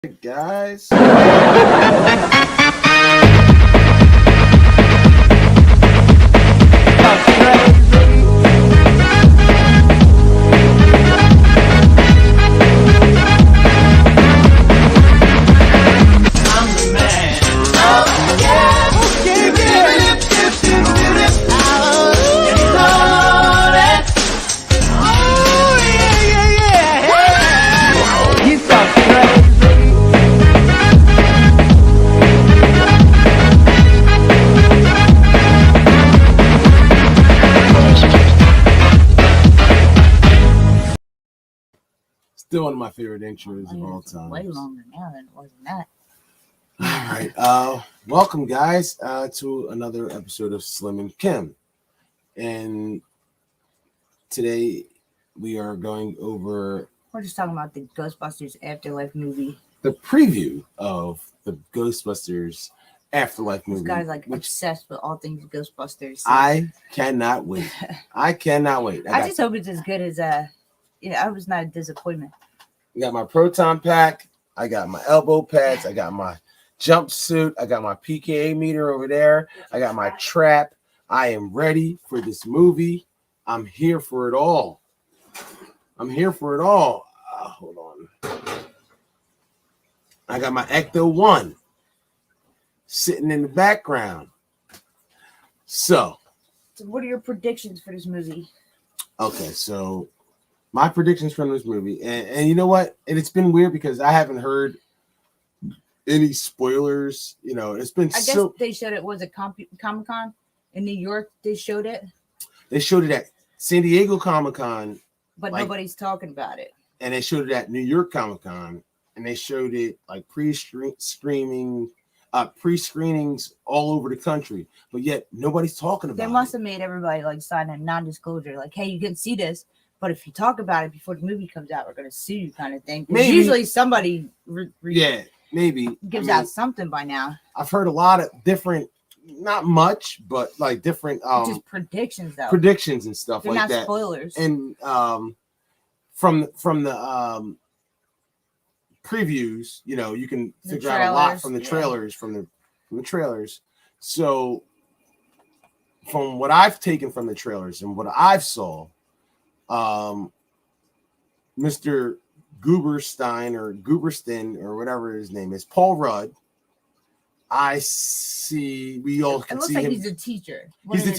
Guys. Still one of my favorite intros of all time. Way longer now than it was in that. All right. Welcome, guys, to another episode of Slim and Kim. And today we are going over... We're just talking about the Ghostbusters Afterlife movie. The preview of the Ghostbusters Afterlife movie. This guy's obsessed with all things Ghostbusters. So. I cannot wait. I just hope it's as good as... I was not a disappointment. I got my proton pack. I got my elbow pads. I got my jumpsuit. I got my PKA meter over there. I got my trap. I am ready for this movie. I'm here for it all. Hold on. I got my Ecto 1 sitting in the background. So what are your predictions for this movie? Okay, so my predictions from this movie, and you know what? And it's been weird because I haven't heard any spoilers. You know, it's been. I guess they showed it. Was it Comic-Con in New York? They showed it. They showed it at San Diego Comic-Con, but nobody's talking about it. And they showed it at New York Comic-Con, and they showed it like pre-screenings all over the country. But yet nobody's talking about it. They must have made everybody sign a non-disclosure, hey, you can see this. But if you talk about it before the movie comes out, we're going to sue you, kind of thing. Maybe usually somebody maybe gives out something by now. I've heard a lot of different, not much, but different just predictions though. Predictions and stuff. They're like not that. Spoilers. And from the previews, you can figure out a lot from the trailers, from the trailers. So from what I've taken from the trailers and what I've saw, Mr. Gooberstein or Gooberston or whatever his name is, Paul Rudd. We all can see him. He's a teacher. He's the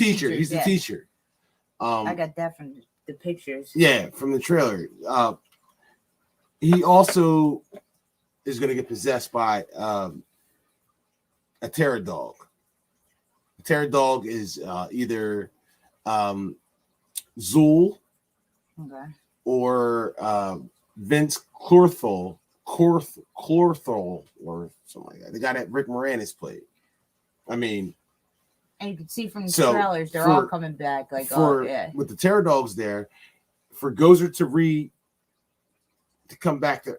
teacher. I got that from the pictures. Yeah, from the trailer. He also is going to get possessed by a terror dog. A terror dog is either Zool. Okay. Or Vince Clorthal or something like that. The guy that Rick Moranis played. I mean, and you can see from the trailers, they're all coming back. With the terror dogs there, for Gozer to come back to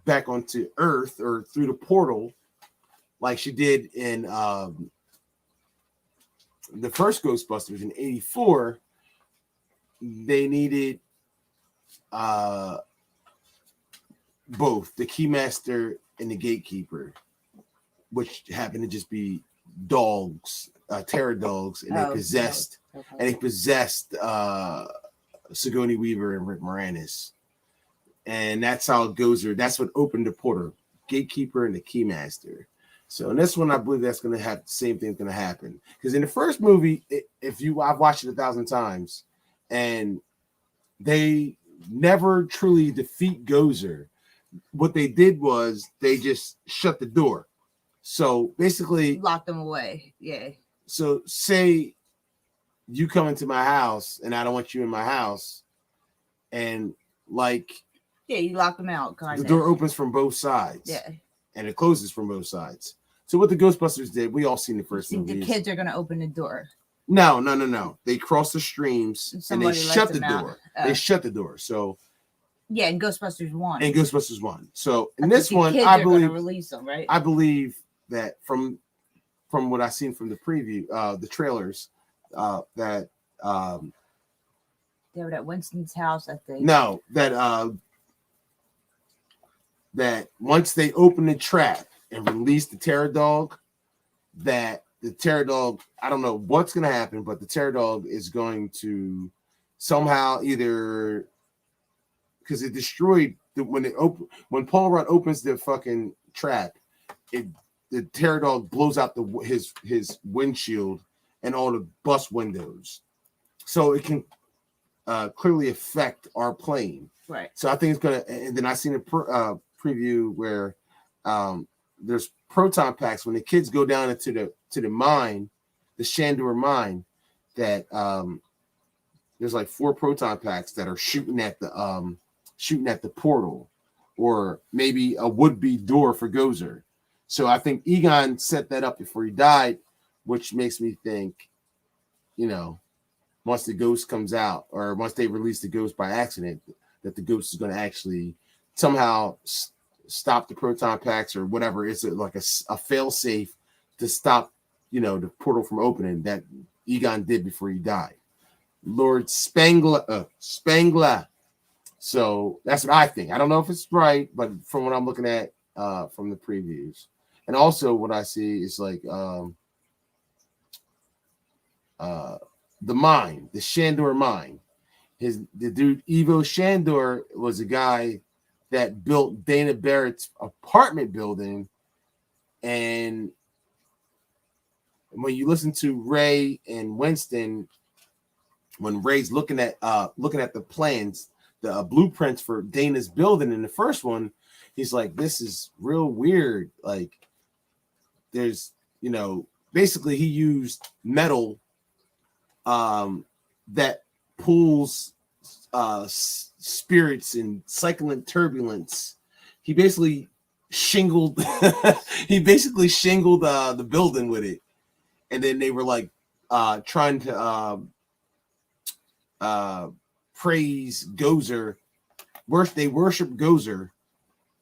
back onto Earth or through the portal, like she did in the first Ghostbusters in '84. They needed both the Keymaster and the Gatekeeper, which happened to just be dogs, terror dogs, and they possessed Sigourney Weaver and Rick Moranis, and that's how it goes. That's what opened the portal, Gatekeeper and the Keymaster. So in this one, I believe that's going to have the same thing's going to happen, because in the first movie, I've watched it 1,000 times. And they never truly defeat Gozer. What they did was they just shut the door. So basically, locked them away. Yeah. So say you come into my house and I don't want you in my house, and you lock them out. The door opens from both sides. Yeah. And it closes from both sides. So what the Ghostbusters did, we all seen the first movie. The kids are going to open the door. No. They cross the streams and they shut the door. They shut the door. So in Ghostbusters 1. So in this one, I believe release them, right? I believe that from what I've seen from the preview, the trailers, that they were at Winston's house, I think. No, that that once they open the trap and release the terror dog, that the terror dog, I don't know what's going to happen, but the terror dog is going to somehow either, because it destroyed when Paul Rudd opens the fucking trap, the terror dog blows out his windshield and all the bus windows, so it can clearly affect our plane. Right. So I think it's gonna. And then I seen a preview where there's proton packs when the kids go down into the mine, the Shandor mine, that there's like 4 proton packs that are shooting at the portal, or maybe a would-be door for Gozer. So I think Egon set that up before he died, which makes me think, once the ghost comes out, or once they release the ghost by accident, that the ghost is going to actually somehow stop the proton packs or whatever. It's like a fail-safe to stop, the portal from opening that Egon did before he died. Lord Spangler. So that's what I think. I don't know if it's right, but from what I'm looking at from the previews. And also what I see is like the mine, the Shandor mine. The dude Ivo Shandor was a guy that built Dana Barrett's apartment building. And when you listen to Ray and Winston, when Ray's looking at the plans, the blueprints for Dana's building in the first one, he's like, this is real weird. Like, there's, basically he used metal that pulls spirits and cycling turbulence. He basically shingled the building with it. And then they were like trying to praise Gozer. They worship Gozer,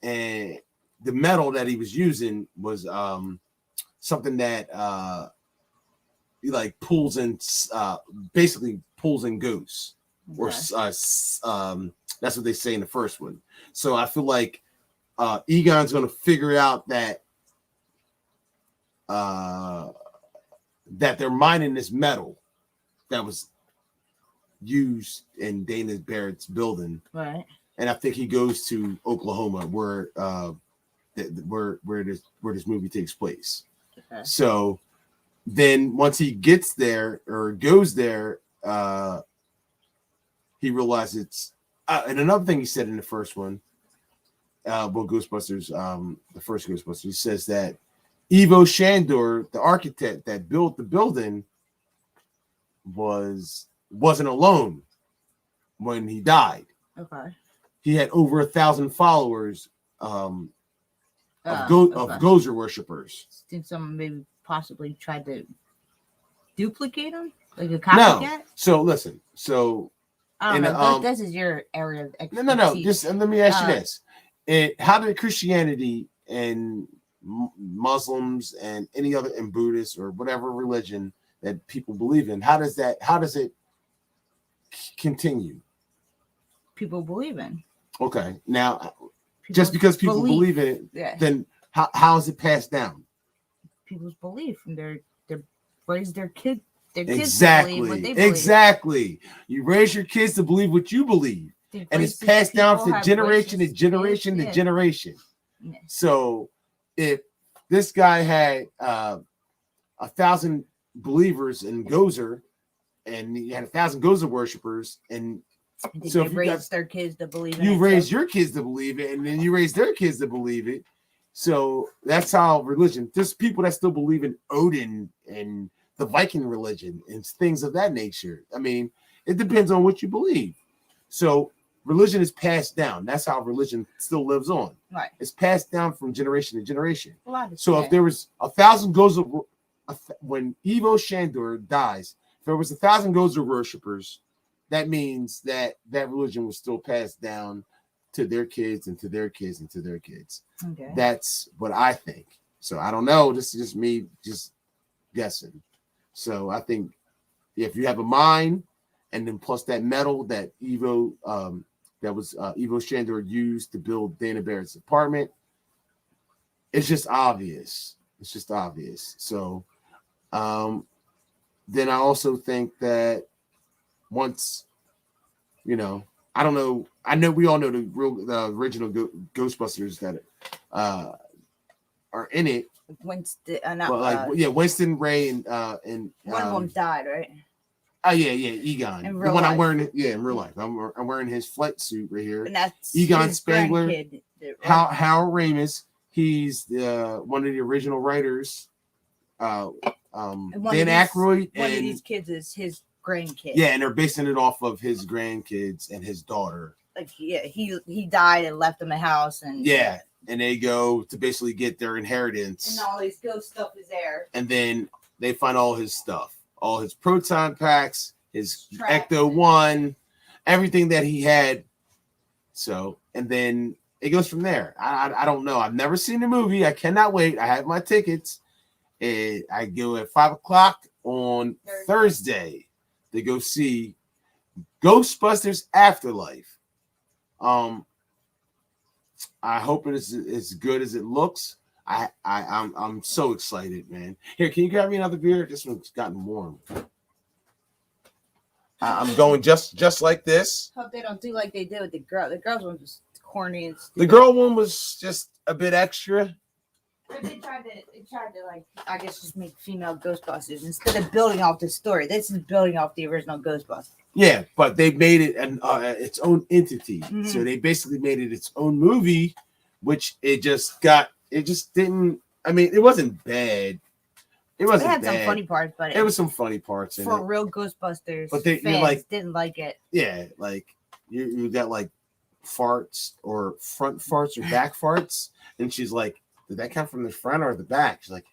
and the metal that he was using was something that he like pulls in, basically pulls in ghosts. Okay. Or that's what they say in the first one. So I feel like Egon's going to figure out that that they're mining this metal that was used in Dana Barrett's building, right? And I think he goes to Oklahoma, where this movie takes place. Okay. So then once he gets there or goes there, he realizes it's and another thing he said in the first one, Ghostbusters, the first Ghostbusters, he says that Ivo Shandor, the architect that built the building, wasn't alone when he died. Okay. He had over 1,000 followers of Gozer worshippers. Think someone maybe possibly tried to duplicate him, like a copycat? No. So listen. So I don't know. This is your area of expertise. No. Just let me ask you this: how did Christianity and Muslims and any other, and Buddhists or whatever religion that people believe in, how does it continue? People believe in. Okay, now just because people believe in it, yeah, then how is it passed down? People's belief, and they raise their kids. Exactly. To believe what they believe. Exactly. You raise your kids to believe what you believe, and it's passed down from generation to generation to generation. Yeah. So if this guy had 1,000 believers in Gozer, and he had 1,000 Gozer worshipers, and so they raised their kids to believe it. You raised your kids to believe it, and then you raised their kids to believe it. So that's how religion. There's people that still believe in Odin and the Viking religion and things of that nature. I mean, it depends on what you believe. So religion is passed down. That's how religion still lives on. Right. It's passed down from generation to generation. So if there was 1,000 Gozer, when Ivo Shandor dies, if there was 1,000 Gozer worshippers, that means that religion was still passed down to their kids and to their kids and to their kids. Okay. That's what I think. So I don't know. This is just me just guessing. So I think if you have a mine, and then plus that metal that Ivo that was Ivo Shandor used to build Dana Barrett's apartment. It's just obvious. It's just obvious. So then I also think that once, I don't know. I know we all know the original Ghostbusters that are in it. Winston, Winston, Ray, and one of them died, right? Oh yeah, Egon. The one I'm wearing, in real life. I'm wearing his flight suit right here. And that's Egon his Spangler. grandkid, Hal Ramis. He's one of the original writers. Dan Aykroyd. One of these kids is his grandkid. Yeah, and they're basing it off of his grandkids and his daughter. Like, yeah, he died and left them a house, and and they go to basically get their inheritance. And all his ghost stuff is there. And then they find all his stuff, all his proton packs, his Track. Ecto-1, everything that he had. So, and then it goes from there. I don't know. I've never seen the movie. I cannot wait. I have my tickets. I go at 5:00 on Thursday to go see Ghostbusters Afterlife. I hope it is as good as it looks. I'm so excited, man. Here, can you grab me another beer? This one's gotten warm. I'm going just like this. Hope they don't do like they did with the girl. The girls one was corny and stupid. The girl one was just a bit extra. But they tried to like, I guess, just make female Ghostbusters instead of building off the story. This is building off the original Ghostbusters. Yeah, but they made it its own entity. Mm-hmm. So they basically made it its own movie, which it just didn't. I mean, it wasn't bad. It wasn't. It had bad. some funny parts, but it was some funny parts for real Ghostbusters. But fans didn't like it. Yeah, like you got like farts or front farts or back farts, and she's like, "Did that come from the front or the back?" She's like,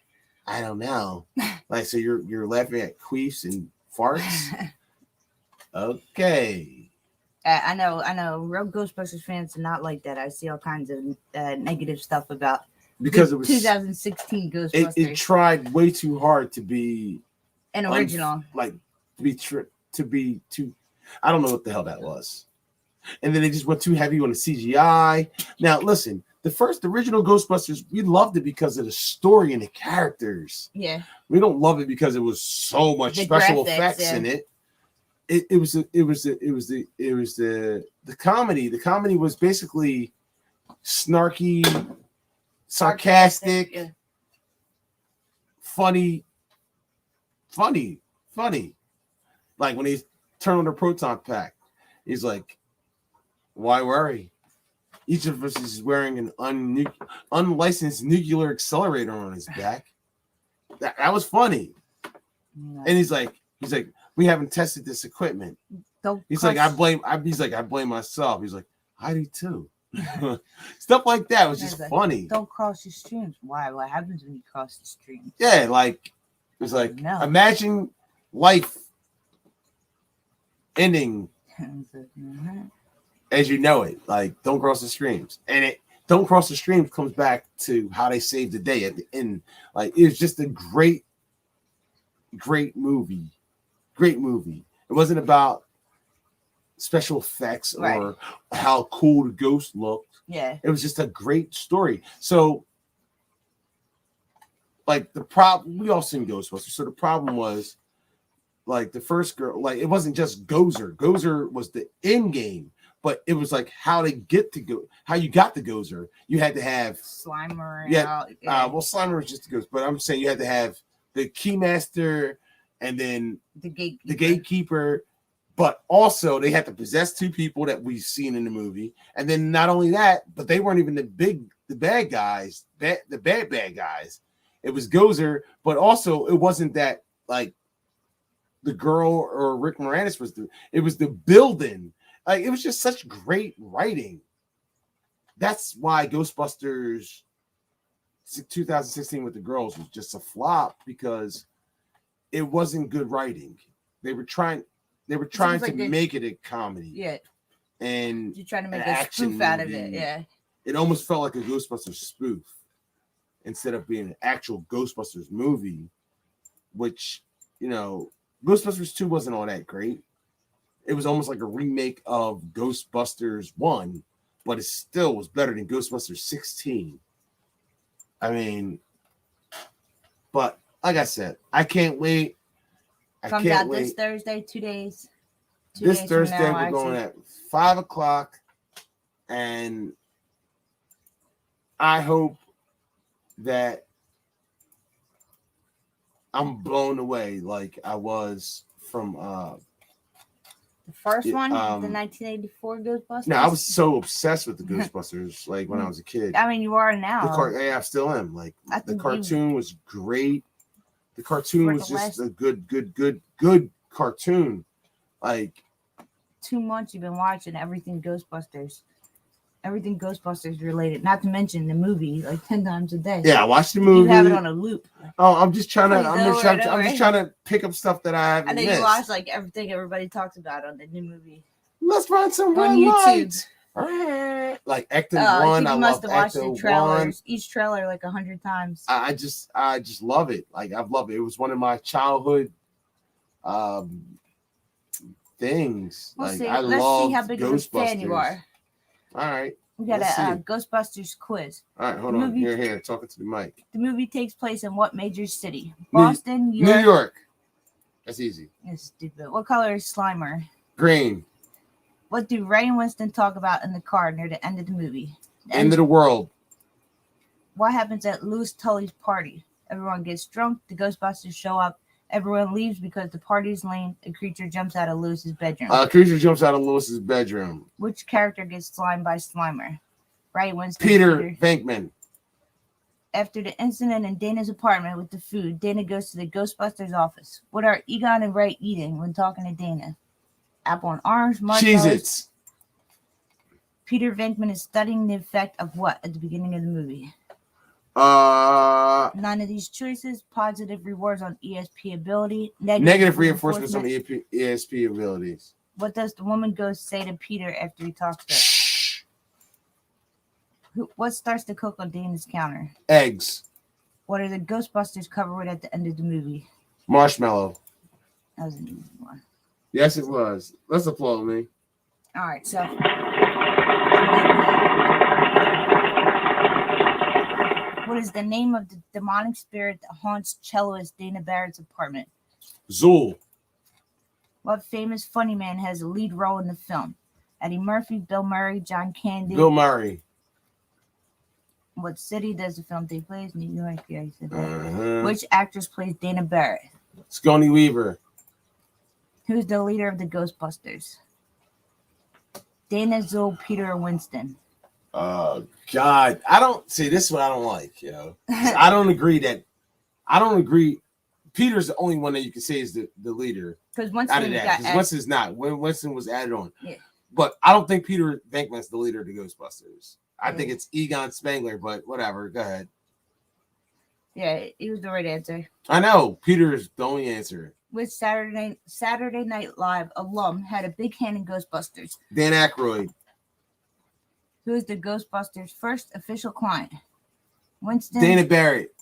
"I don't know." Like, so you're laughing at queefs and farts. Okay. I know. Real Ghostbusters fans do not like that. I see all kinds of negative stuff about because it was 2016 Ghostbusters. It tried way too hard to be an original, to be too. I don't know what the hell that was. And then they just went too heavy on the CGI. Now listen, the original Ghostbusters, we loved it because of the story and the characters. Yeah. We don't love it because it was so much special effects in it. It was the comedy. The comedy was basically snarky, sarcastic, funny. Like when he turned on the proton pack, he's like, "Why worry? Each of us is wearing an unlicensed nuclear accelerator on his back." That was funny. Yeah. And he's like, "We haven't tested this equipment." I blame myself. He's like, "I do too." Stuff like that was just funny. Don't cross the streams. Why? What happens when you cross the streams? Yeah, like it was like, imagine life ending as you know it. Like, don't cross the streams. And don't cross the streams comes back to how they saved the day at the end. Like, it was just a great movie. Great movie. It wasn't about special effects or how cool the ghost looked. Yeah. It was just a great story. So, like, the problem, we all seen Ghostbusters. So the problem was, like, the first girl, like, it wasn't just Gozer. Gozer was the end game, but it was like how you got the Gozer. You had to have Slimer. Well, Slimer was just the ghost, but I'm saying you had to have the Keymaster and then the gatekeeper, but also they had to possess two people that we've seen in the movie. And then not only that, but they weren't even the bad guys. It was Gozer, but also it wasn't that like the girl or Rick Moranis it was the building. Like, it was just such great writing. That's why Ghostbusters 2016 with the girls was just a flop, because it wasn't good writing. They were trying to make it a comedy. Yeah. And you're trying to make a spoof out of it. Yeah. It almost felt like a Ghostbusters spoof instead of being an actual Ghostbusters movie, which, Ghostbusters 2 wasn't all that great. it was almost like a remake of Ghostbusters 1, but it still was better than Ghostbusters 16. I mean, but like I said, I can't wait. Comes out this Thursday, 2 days. This Thursday, we're going at 5 o'clock, and I hope that I'm blown away like I was from the first one, the 1984 Ghostbusters. No, I was so obsessed with the Ghostbusters like when I was a kid. I mean, you are now. Yeah, I still am. Like the cartoon was great. The cartoon was just a good cartoon. Like 2 months you've been watching everything Ghostbusters related. Not to mention the movie like 10 times a day. Yeah, I watched the movie. You have it on a loop. Oh, I'm just trying to pick up stuff that I haven't I know missed. you watch like everything everybody talks about on the new movie. Let's find some on YouTube. Like Ecto 1, I love Ecto 1. Each trailer like 100 times. I just love it. Like I've loved it. It was one of my childhood things. Let's see how big of a fan you are. All right. We got a Ghostbusters quiz. All right, hold on. Here, talking to the mic. The movie takes place in what major city? Boston, New York. That's easy. That's stupid. What color is Slimer? Green. What do Ray and Winston talk about in the car near the end of the movie? End of the world. What happens at Louis Tully's party? Everyone gets drunk. The Ghostbusters show up. Everyone leaves because the party's lame. A creature jumps out of Lewis's bedroom. Which character gets slimed by Slimer? Ray, Winston, Peter Venkman. After the incident in Dana's apartment with the food, Dana goes to the Ghostbusters office. What are Egon and Ray eating when talking to Dana? Apple and orange, marshmallows. Cheez-Its. Peter Venkman is studying the effect of what at the beginning of the movie? None of these choices. Positive rewards on ESP ability. Negative reinforcements on ESP abilities. What does the woman ghost say to Peter after he talks to her? Shh. What starts to cook on Dana's counter? Eggs. What are the Ghostbusters covered with at the end of the movie? Marshmallow. That was an easy one. Yes, it was. Let's applaud me. All right, so what is the name of the demonic spirit that haunts celloist Dana Barrett's apartment? Zool. What famous funny man has a lead role in the film? Eddie Murphy, Bill Murray, John Candy. Bill Murray. What city does the film take place? New York. Yeah, you said that. Which actress plays Dana Barrett? Sigourney Weaver. Who's the leader of the Ghostbusters? Dana, Zool, Peter, or Winston? God, I don't see. This is what I don't like. I don't agree. Peter's the only one that you can say is the leader. Because Winston's not. When Winston was added on. Yeah. But I don't think Peter Venkman's the leader of the Ghostbusters. I think it's Egon Spengler, but whatever. Go ahead. Yeah, he was the right answer. I know. Peter is the only answer. Which Saturday Night Live alum had a big hand in Ghostbusters? Dan Aykroyd. Who is the Ghostbusters' first official client? Winston. Dana Barrett.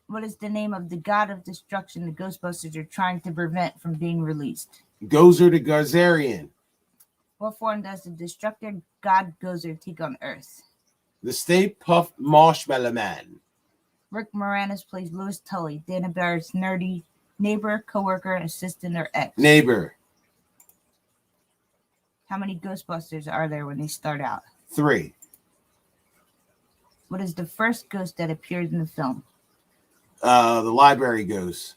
What is the name of the god of destruction the Ghostbusters are trying to prevent from being released? Gozer the Gazarian. What form does the destructor god Gozer take on Earth? The Stay Puft Marshmallow Man. Rick Moranis plays Louis Tully, Dana Barrett's nerdy neighbor, coworker, assistant, or ex. Neighbor. How many Ghostbusters are there when they start out? 3. What is the first ghost that appears in the film? The library ghost.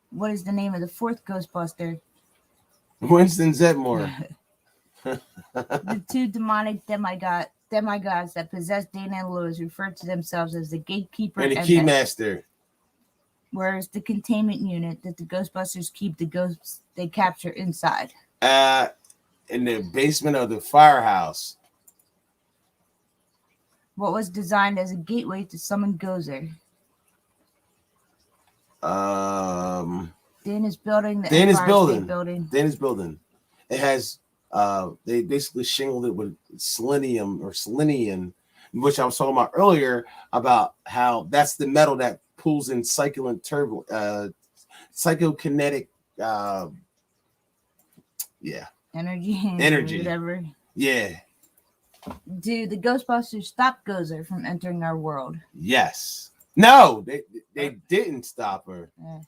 What is the name of the fourth Ghostbuster? Winston Zeddemore. The two demonic demigods that possess Dana and Louis refer to themselves as the Gatekeeper and the Keymaster. Where is the containment unit that the Ghostbusters keep the ghosts they capture inside? In the basement of the firehouse. What was designed as a gateway to summon Gozer? Dana's building. Dana's building. It has they basically shingled it with selenium, which I was talking about earlier about how that's the metal that pulls in psychokinetic Yeah. Energy. Whatever. Yeah. Do the Ghostbusters stop Gozer from entering our world? Yes. No, they didn't stop her. No.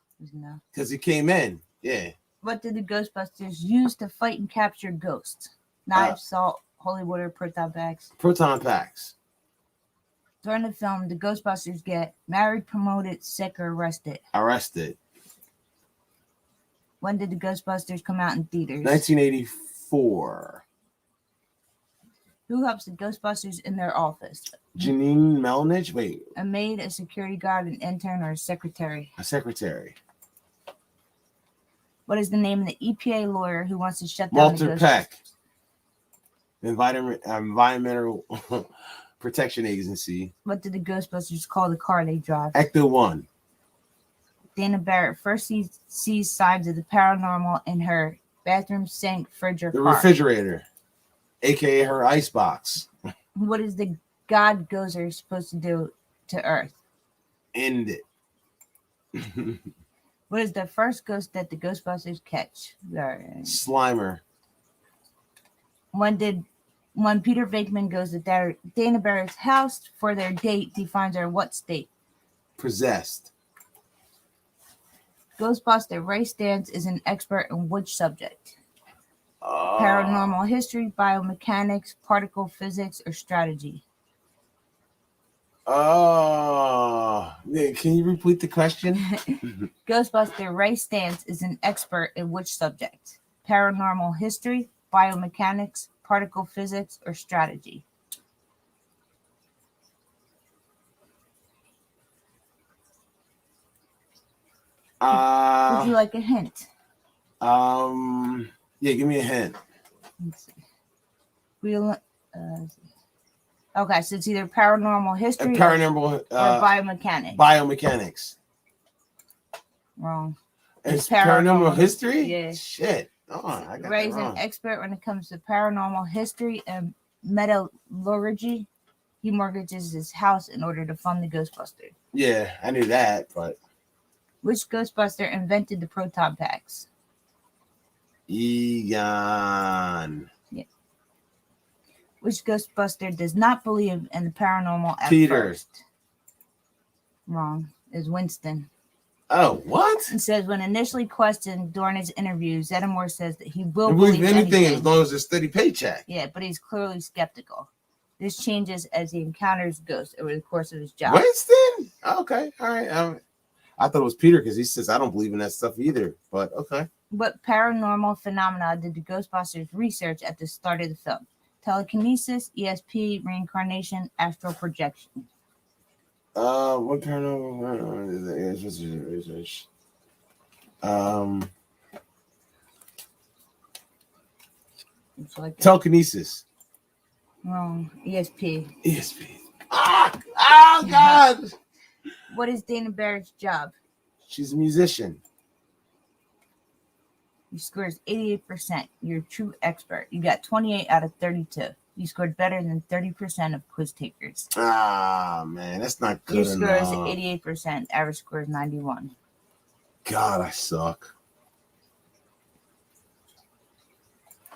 Because he came in. Yeah. What did the Ghostbusters use to fight and capture ghosts? Knives, salt, holy water, proton packs. Proton packs. During the film, the Ghostbusters get married, promoted, sick, or arrested. Arrested. When did the Ghostbusters come out in theaters? 1984. Who helps the Ghostbusters in their office? Janine Melnich? Wait. A maid, a security guard, an intern, or a secretary? A secretary. What is the name of the EPA lawyer who wants to shut down Walter the Peck. Environmental Protection Agency. What did the Ghostbusters call the car they drive? Ecto 1. Dana Barrett first sees signs of the paranormal in her bathroom, sink, fridge, or The car. refrigerator, a.k.a. her icebox. What is the god Gozer supposed to do to Earth? End it. What is the first ghost that the Ghostbusters catch? Slimer. When Peter Venkman goes to Dana Barrett's house for their date, he finds her what state? Possessed. Ghostbuster Ray Stantz is an expert in which subject? Paranormal history, biomechanics, particle physics, or strategy? Can you repeat the question? Ghostbuster Ray Stantz is an expert in which subject? Paranormal history, biomechanics, particle physics, or strategy? Would you like a hint? Yeah, give me a hint. Let's see. Okay, so it's either paranormal history or biomechanics. Biomechanics. Wrong. It's paranormal history? Yeah. Shit. Oh, I got Ray's that wrong. an expert when it comes to paranormal history and metallurgy. He mortgages his house in order to fund the Ghostbusters. Yeah, I knew that, but... Which Ghostbuster invented the proton packs? Egon. Yeah. Which Ghostbuster does not believe in the paranormal at Peter. first? Wrong. It's Winston. Oh, what? It says when initially questioned during his interview, Zeddemore says that he will believe believe anything anything as long as it's a steady paycheck. Yeah, but he's clearly skeptical. This changes as he encounters ghosts over the course of his job. Winston? Okay, all right. I thought it was Peter because he says I don't believe in that stuff either. But okay. What paranormal phenomena did the Ghostbusters research at the start of the film? Telekinesis, ESP, reincarnation, astral projection. What paranormal research? Telekinesis. Wrong. ESP. ESP. Oh God. What is Dana Barrett's job? She's a musician. You scores 88%. You're a true expert. You got 28 out of 32. You scored better than 30% of quiz takers. Ah, man, that's not good. Your score is 88%. Average score is 91. God, I suck.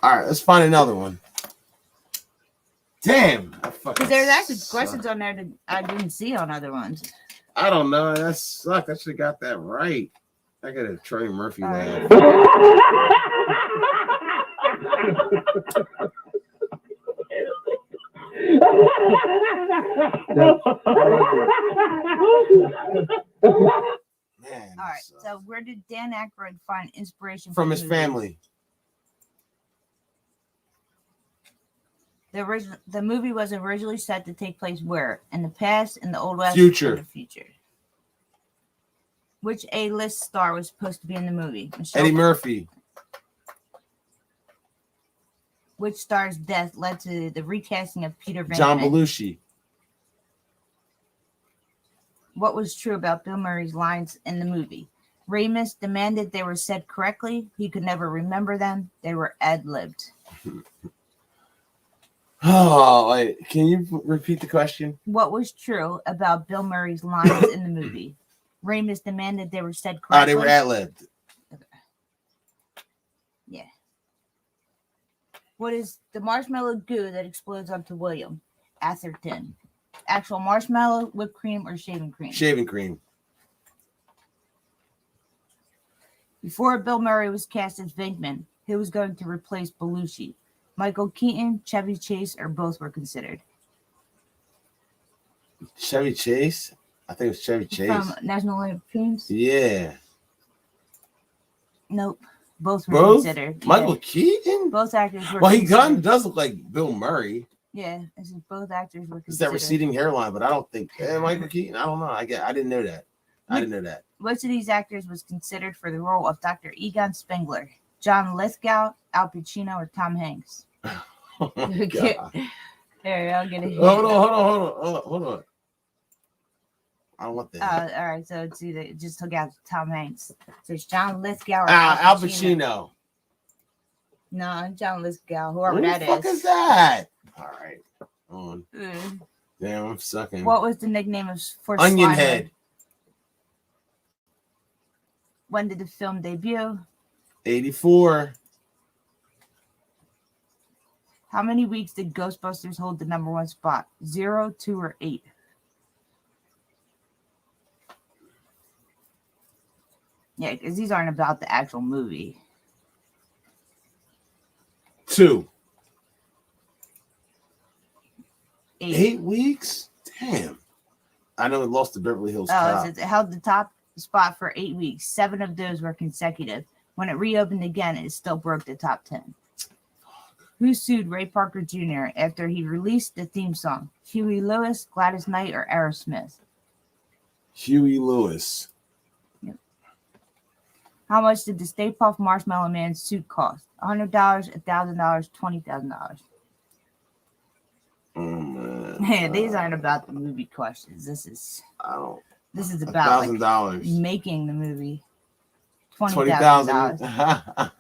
All right, let's find another one. Damn. Because there's actually questions on there that I didn't see on other ones. I don't know. That sucked. I should have got that right. I got a Trey Murphy laugh. Man, all right. So, where did Dan Aykroyd find inspiration from his family? The movie was originally set to take place where? In the past, in the Old West, future. Or the future. Which A-list star was supposed to be in the movie? Eddie Murphy. Which star's death led to the recasting of Peter Venkman? John Belushi. What was true about Bill Murray's lines in the movie? Ramis demanded they were said correctly. He could never remember them. They were ad-libbed. Oh, wait. Can you repeat the question? What was true about Bill Murray's lines in the movie? Ramis demanded they were said correctly. Oh, they were ad-libbed. Okay. Yeah. What is the marshmallow goo that explodes onto William? Atherton. Actual marshmallow, whipped cream, or shaving cream? Shaving cream. Before Bill Murray was cast as Venkman, who was going to replace Belushi? Michael Keaton, Chevy Chase, or both were considered? Chevy Chase? I think it was Chevy Chase. From National Lampoon's? Yeah. Nope. Both were considered. Michael Keaton? Both actors were Well, he considered. kind of does look like Bill Murray. Yeah, this is both actors were considered. It's that receding hairline, but I don't think Michael Keaton. I don't know. I didn't know that. I didn't know that. Which of these actors was considered for the role of Dr. Egon Spengler? John Lithgow, Al Pacino, or Tom Hanks? Oh my God. There, I'll get it. Hold on. I don't want that. All right, so it's either it just took out Tom Hanks. So it's John Lithgow or Al Pacino. No, John Lithgow, whoever Who that the fuck is. is that? All right. On. Mm. Damn, I'm sucking. What was the nickname for Onion Slimer? Head. When did the film debut? 84. How many weeks did Ghostbusters hold the number one spot? 0, 2, or 8? Yeah, because these aren't about the actual movie. 2. 8. 8 weeks? Damn. I know it lost to Beverly Hills Cop. It held the top spot for 8 weeks. 7 of those were consecutive. When it reopened again, it still broke the top 10. Who sued Ray Parker Jr. after he released the theme song? Huey Lewis, Gladys Knight, or Aerosmith? Huey Lewis. Yep. How much did the Stay Puft Marshmallow Man suit cost? $100, $1,000, $20,000. Oh man. Yeah, these aren't about the movie questions. This is about $1,000. like, making the movie. $20,000.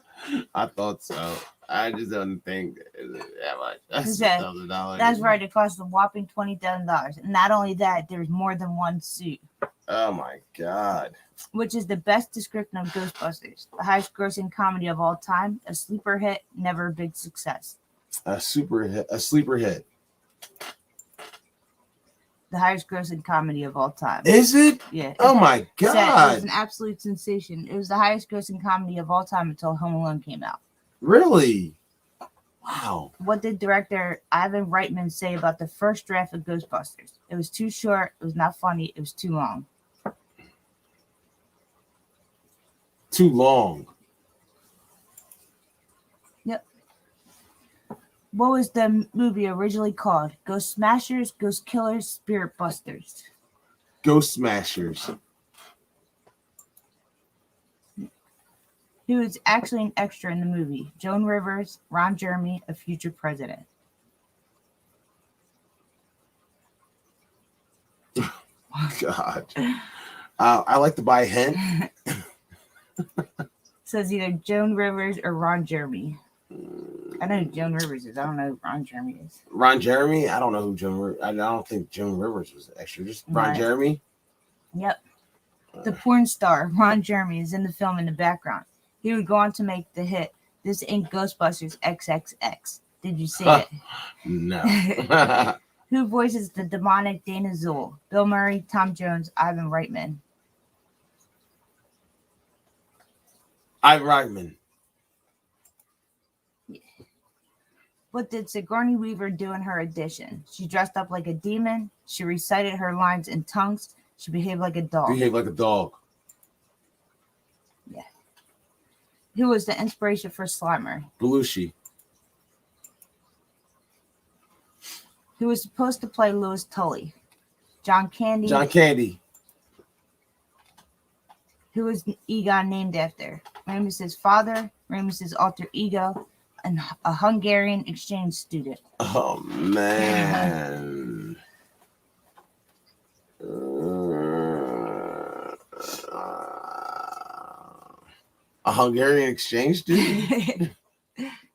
I thought so. I just don't think that much. That's $1,000. That's right. It cost a whopping $20,000. And not only that, there's more than one suit. Oh my God. Which is the best description of Ghostbusters? The highest grossing comedy of all time, a sleeper hit, never a big success. A sleeper hit. The highest grossing comedy of all time. Is it? Yeah. Oh my God. It was an absolute sensation. It was the highest grossing comedy of all time until Home Alone came out. Really? Wow. What did director Ivan Reitman say about the first draft of Ghostbusters? It was too short. It was not funny. It was too long. Too long. Yep. What was the movie originally called? Ghost Smashers, Ghost Killers, Spirit Busters? Ghost Smashers. Who is actually an extra in the movie? Joan Rivers, Ron Jeremy, a future president. God. I like to buy a hint. Says either Joan Rivers or Ron Jeremy. I know who Joan Rivers is. I don't know who Ron Jeremy is. Ron Jeremy? I don't know who Joan Rivers. I don't think Joan Rivers was extra. Just Ron Right. Jeremy? Yep. The porn star, Ron Jeremy, is in the film in the background. He would go on to make the hit, This Ain't Ghostbusters XXX. Did you see it? No. Who voices the demonic Dana Zool? Bill Murray, Tom Jones, Ivan Reitman. Ivan Reitman. What did Sigourney Weaver do in her audition? She dressed up like a demon. She recited her lines in tongues. She behaved like a dog. Behave like a dog. Yeah. Who was the inspiration for Slimer? Belushi. Who was supposed to play Louis Tully? John Candy. John Candy. Who was Egon named after? Ramus's father, Ramus's alter ego, and a Hungarian exchange student. Oh, man. A Hungarian exchange student?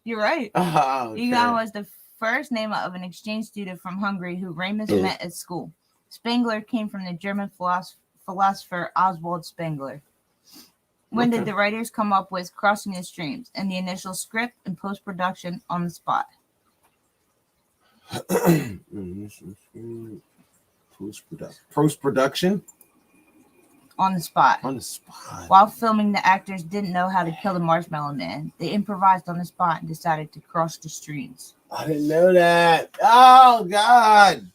You're right. Oh, okay. Egon was the first name of an exchange student from Hungary who Ramus met at school. Spengler came from the German philosopher Oswald Spengler. When did the writers come up with Crossing the Streams and the initial script and post-production on the spot? Post-production? On the spot. On the spot. While filming, the actors didn't know how to kill the Marshmallow Man. They improvised on the spot and decided to cross the streams. I didn't know that. Oh, God.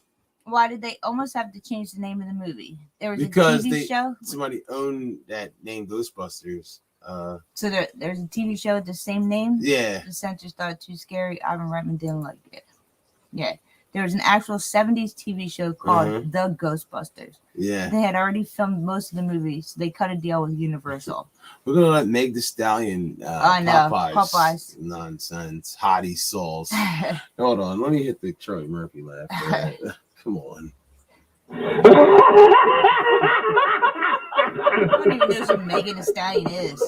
Why did they almost have to change the name of the movie? There was because a TV show. Somebody owned that name, Ghostbusters. So there's a TV show with the same name? Yeah. The censors thought it too scary. Ivan Reitman didn't like it. Yeah. There was an actual 70s TV show called The Ghostbusters. Yeah. They had already filmed most of the movies, so they cut a deal with Universal. We're going to let Meg the Stallion Popeyes nonsense. Hottie sauce. Hold on. Let me hit the Charlie Murphy laugh. Come on. I don't even know who Megan Thee Stallion is.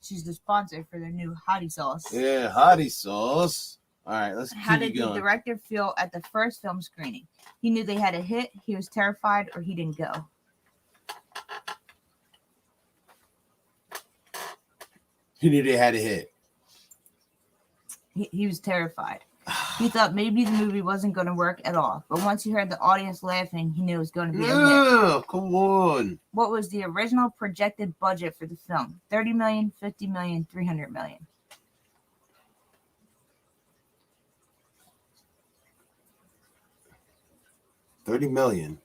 She's the sponsor for their new hottie sauce. Yeah, hottie sauce. All right, let's keep going. How did the director feel at the first film screening? He knew they had a hit, he was terrified, or he didn't go. He knew they had a hit. He was terrified. He thought maybe the movie wasn't going to work at all. But once he heard the audience laughing, he knew it was going to be a hit. Yeah, come on. What was the original projected budget for the film? 30 million, 50 million, 300 million. $30 million.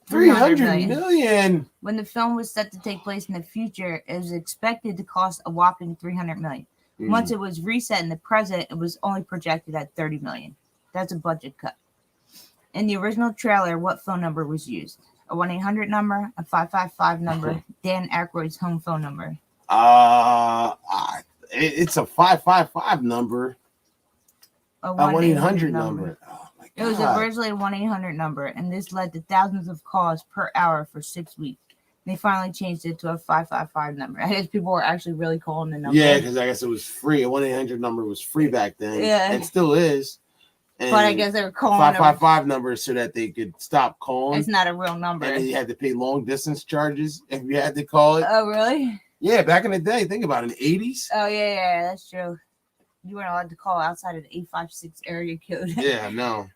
300 million. When the film was set to take place in the future, it was expected to cost a whopping 300 million. Once it was reset in the present, it was only projected at 30 million. That's a budget cut. In the original trailer, what phone number was used? A 1-800 number, a 555 number, Dan Aykroyd's home phone number. It's a 555 number. A 1-800 number. Oh my God. It was originally a 1-800 number, and this led to thousands of calls per hour for 6 weeks. They finally changed it to a 555 number. I guess people were actually really calling the number. Yeah, because I guess it was free. A 1-800 number was free back then. Yeah. And still is. And but I guess they were calling 555 numbers so that they could stop calling. It's not a real number. And then you had to pay long distance charges if you had to call it. Oh, really? Yeah, back in the day. Think about it, in the 80s. Oh, yeah, that's true. You weren't allowed to call outside of the 856 area code. Yeah, no.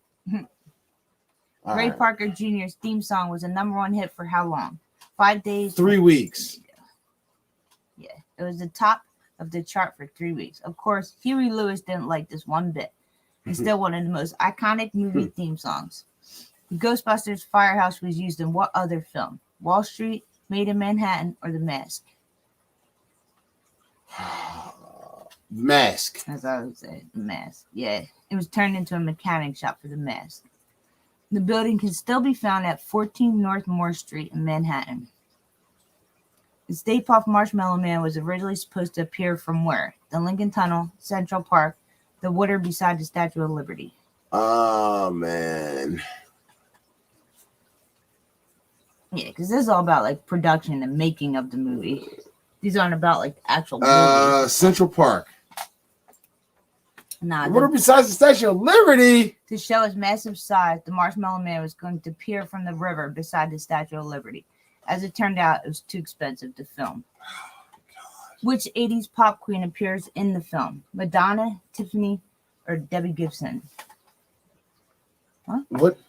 Ray Parker Jr.'s theme song was a #1 hit for how long? 5 days. 3 weeks. Yeah, it was the top of the chart for 3 weeks. Of course, Huey Lewis didn't like this one bit. It's still one of the most iconic movie theme songs. The Ghostbusters Firehouse was used in what other film? Wall Street, Made in Manhattan, or The Mask? Mask. As I would say, The Mask. Yeah, it was turned into a mechanic shop for The Mask. The building can still be found at 14 North Moore Street in Manhattan. The Stay Puft Marshmallow Man was originally supposed to appear from where? The Lincoln Tunnel, Central Park, the water beside the Statue of Liberty. Oh, man. Yeah, because this is all about like production and making of the movie. These aren't about like actual movies. Central Park. Nah, water besides the Statue of Liberty. To show its massive size, the Marshmallow Man was going to appear from the river beside the Statue of Liberty. As it turned out, it was too expensive to film. Oh, God. Which 80s pop queen appears in the film? Madonna, Tiffany, or Debbie Gibson? Huh? What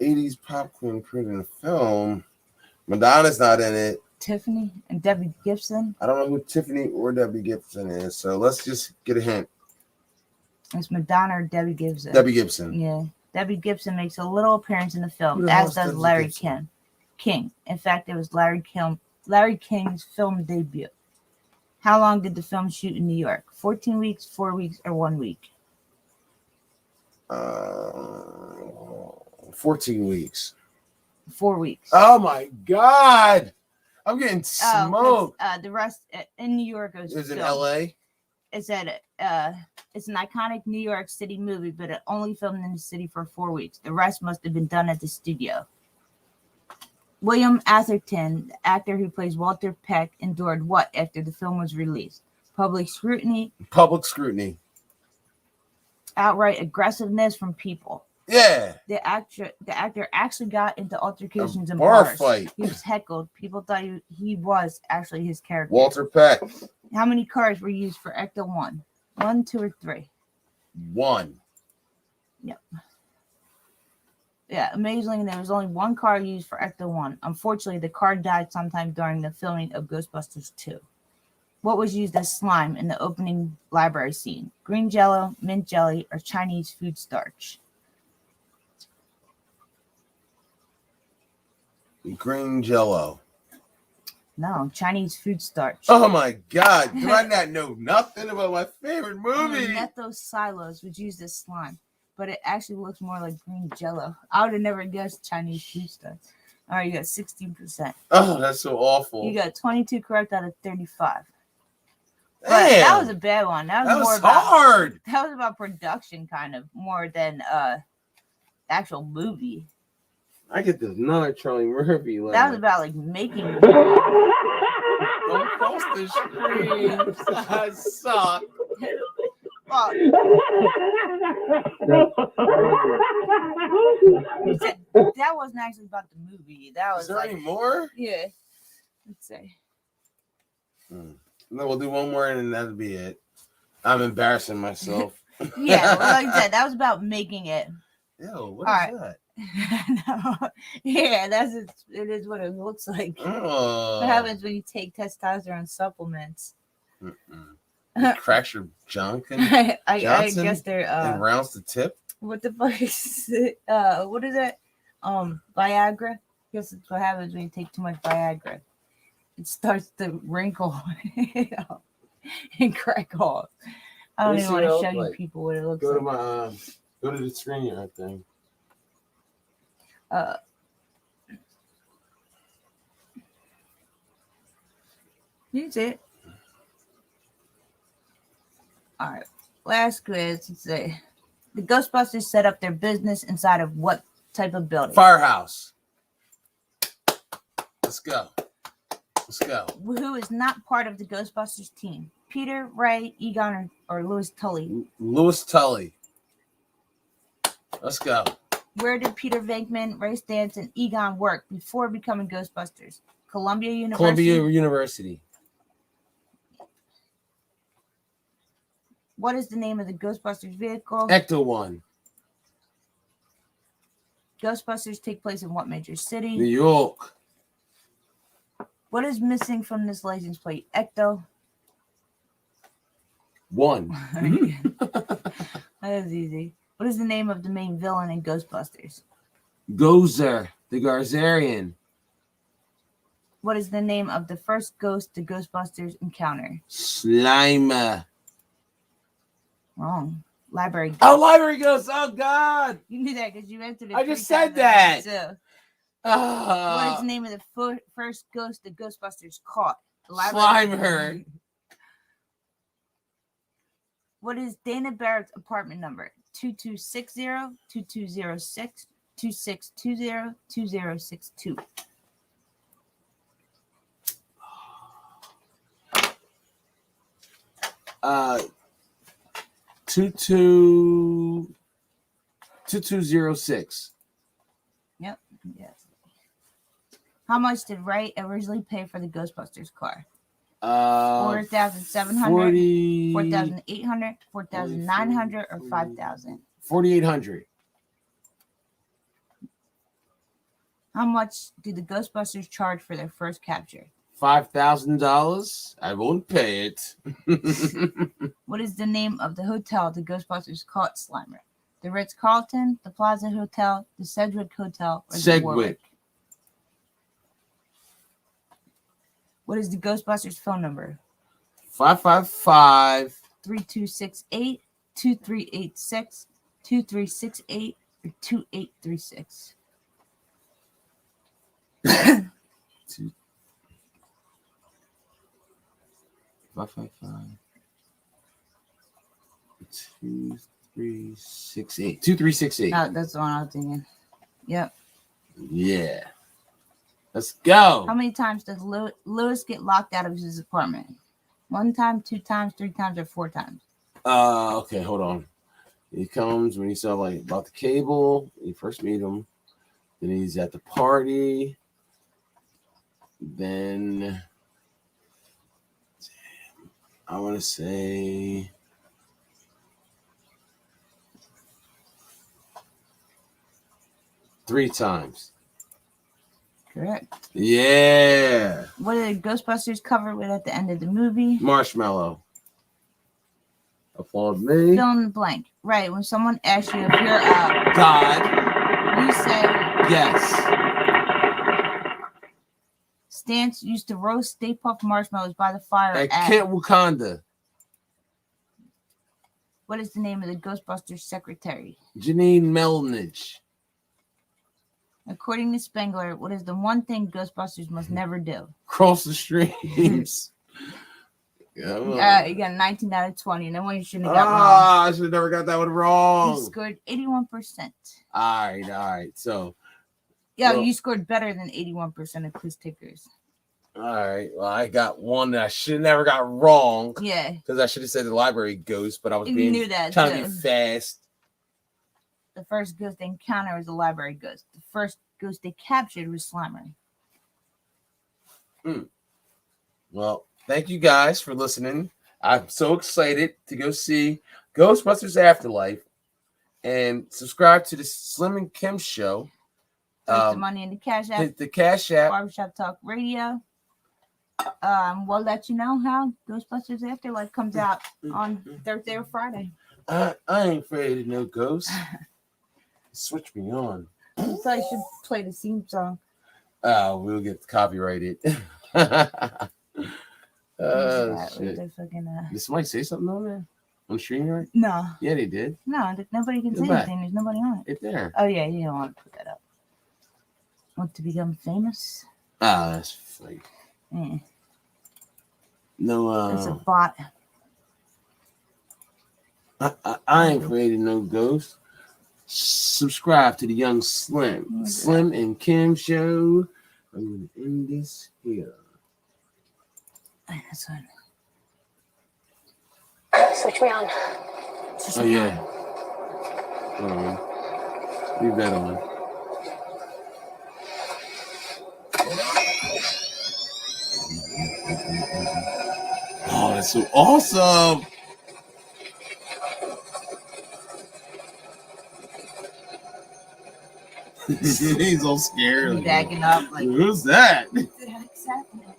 80s pop queen appeared in the film? Madonna's not in it. Tiffany and Debbie Gibson? I don't know who Tiffany or Debbie Gibson is, so let's just get a hint. It's Madonna or Debbie Gibson. Debbie Gibson. Yeah. Debbie Gibson makes a little appearance in the film, as does Larry King. In fact, it was Larry King's film debut. How long did the film shoot in New York? 14 weeks, 4 weeks, or 1 week? 14 weeks. 4 weeks. Oh, my God. I'm getting smoked. The rest in New York it was in L.A.? It's an iconic New York City movie, but it only filmed in the city for 4 weeks. The rest must have been done at the studio. William Atherton, the actor who plays Walter Peck, endured what after the film was released? Public scrutiny. Public scrutiny. Outright aggressiveness from people. Yeah. The actor actually got into altercations in bar bars. fight. He was heckled. People thought he was actually his character. Walter Peck. How many cars were used for Ecto 1? 1, 2, or 3? 1. Yep. Yeah, amazingly, there was only one car used for Ecto 1. Unfortunately, the car died sometime during the filming of Ghostbusters 2. What was used as slime in the opening library scene? Green jello, mint jelly, or Chinese food starch? Green jello. No, Chinese food starch. Oh my God. Do I not know nothing about my favorite movie? Methylxylose was used as slime, but it actually looks more like green jello. I would have never guessed Chinese food starch. All right, you got 16%. Oh, that's so awful. You got 22 correct out of 35. But Damn. that was a bad one. That was more hard. That was about production, kind of, more than actual movie. I get this another Charlie Murphy. Like, That was about like making. Don't cross the streams. I suck. Well, that wasn't actually about the movie. That was Is there like, any more? yeah. Let's see. No, we'll do one more and then that'll be it. I'm embarrassing myself. Yeah, well, like I said, that was about making it. Ew, what All is right. that? No. Yeah, it is what it looks like. Oh. What happens when you take testosterone supplements? It cracks your junk and I Johnson guess they're and rounds the tip. what the fuck is it? What is it? Viagra. I guess it's what happens when you take too much Viagra. It starts to wrinkle and crack off. I don't Let me even see want to what it show you looks like. people what it looks go to like. my go to the screen right thing. You can see it. All right. Last quiz. Let's see. The Ghostbusters set up their business inside of what type of building? Firehouse. Let's go. Let's go. Who is not part of the Ghostbusters team? Peter, Ray, Egon, or Louis Tully? Louis Tully. Let's go. Where did Peter Venkman, Ray Stantz, and Egon work before becoming Ghostbusters? Columbia University. Columbia University. What is the name of the Ghostbusters vehicle? Ecto 1. Ghostbusters take place in what major city? New York. What is missing from this license plate? Ecto. 1. That is easy. What is the name of the main villain in Ghostbusters? Gozer, the Garzarian. What is the name of the first ghost the Ghostbusters encounter? Slimer. Wrong. Library ghost. Oh, library ghost. Oh, God. You knew that because you answered it. I 3 just said times that. already, so. What is the name of the first ghost the Ghostbusters caught? Slimer. What is Dana Barrett's apartment number? 2260, 2206, 2620, 2062. Uh, 2206. Yep. Yes. How much did Ray originally pay for the Ghostbusters car? 4,700, 4,800, 4,900, or 5,000? 4,800. How much did the Ghostbusters charge for their first capture? $5,000. I won't pay it. What is the name of the hotel the Ghostbusters caught Slimer? The Ritz-Carlton, the Plaza Hotel, the Sedgwick Hotel, or the Sedgwick. Warwick? What is the Ghostbusters phone number? 555. 3268, 2386, 2368, or 2836? 555. 2368. 2368. Oh, that's the one I was thinking. Yep. Yeah. Let's go. How many times does Lewis get locked out of his apartment? 1 time, 2 times, 3 times, or 4 times? Okay, hold on. He comes when he's like about the cable. You first meet him. Then he's at the party. Then I want to say 3 times. Correct. Yeah. What did Ghostbusters cover with at the end of the movie? Marshmallow. Applaud me. Fill in the blank. Right. When someone asks you if you're God. you say Yes. Stance used to roast Stay Puft marshmallows by the fire At at Kent, Wakanda. what is the name of the Ghostbusters secretary? Janine Melnich. According to Spengler, what is the one thing Ghostbusters must never do? Cross the streams. You got 19 out of 20, and then one you shouldn't have got wrong. I should have never got that one wrong. You scored 81%. All right. So, Yeah, well, you scored better than 81% of quiz takers. all right. Well, I got one that I should have never got wrong. Yeah. Because I should have said the library ghost, but I was You being knew that, trying too. to be fast. The first ghost they encountered was a library ghost. The first ghost they captured was Slimer. Well, thank you guys for listening. I'm so excited to go see Ghostbusters Afterlife and subscribe to the Slim and Kim show. Put the money in the Cash App. Hit the Cash App. Barbershop Talk Radio. We'll let you know how Ghostbusters Afterlife comes out on Thursday or Friday. I ain't afraid of no ghosts. Switch me on. So I should play the theme song. We'll get copyrighted. Shit. Did somebody say something on there? On StreamYard? No. Yeah, they did. No, nobody can Go say back. anything. There's nobody on it. Right there. Oh, yeah, you don't want to put that up. Want to become famous? That's fake. Yeah. No, There's a bot. I ain't afraid of no ghosts. Subscribe to the Young Slim. Slim and Kim show. I'm gonna end this here. That's one. Switch me on. Oh yeah. Hold on. Leave that on. Oh, that's so awesome. He's all scared. He's backing up like, Who's that? what the heck's happening?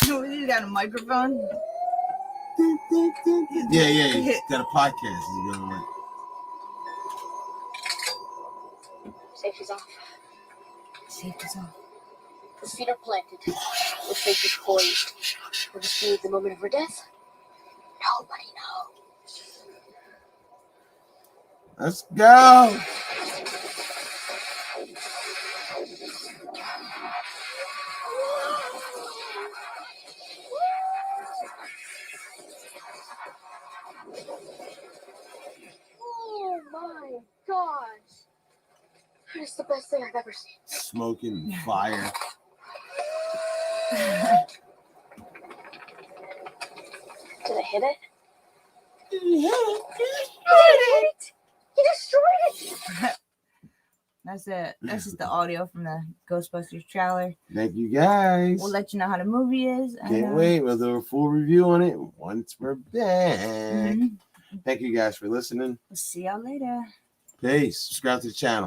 He's got a microphone. Yeah. He's got a podcast. He's going on. Safety's off. Safety's off. His feet are planted. His face is poised. Will this be the moment of her death? Nobody knows. Let's go. Oh my gosh. That is the best thing I've ever seen. Smoking fire. Did I hit it? He He destroyed it! That's it. That's just the audio from the Ghostbusters trailer. Thank you guys. We'll let you know how the movie is. Can't wait. We'll do a full review on it once we're back. Mhm. Thank you guys for listening. We'll see y'all later. Peace. Subscribe to the channel.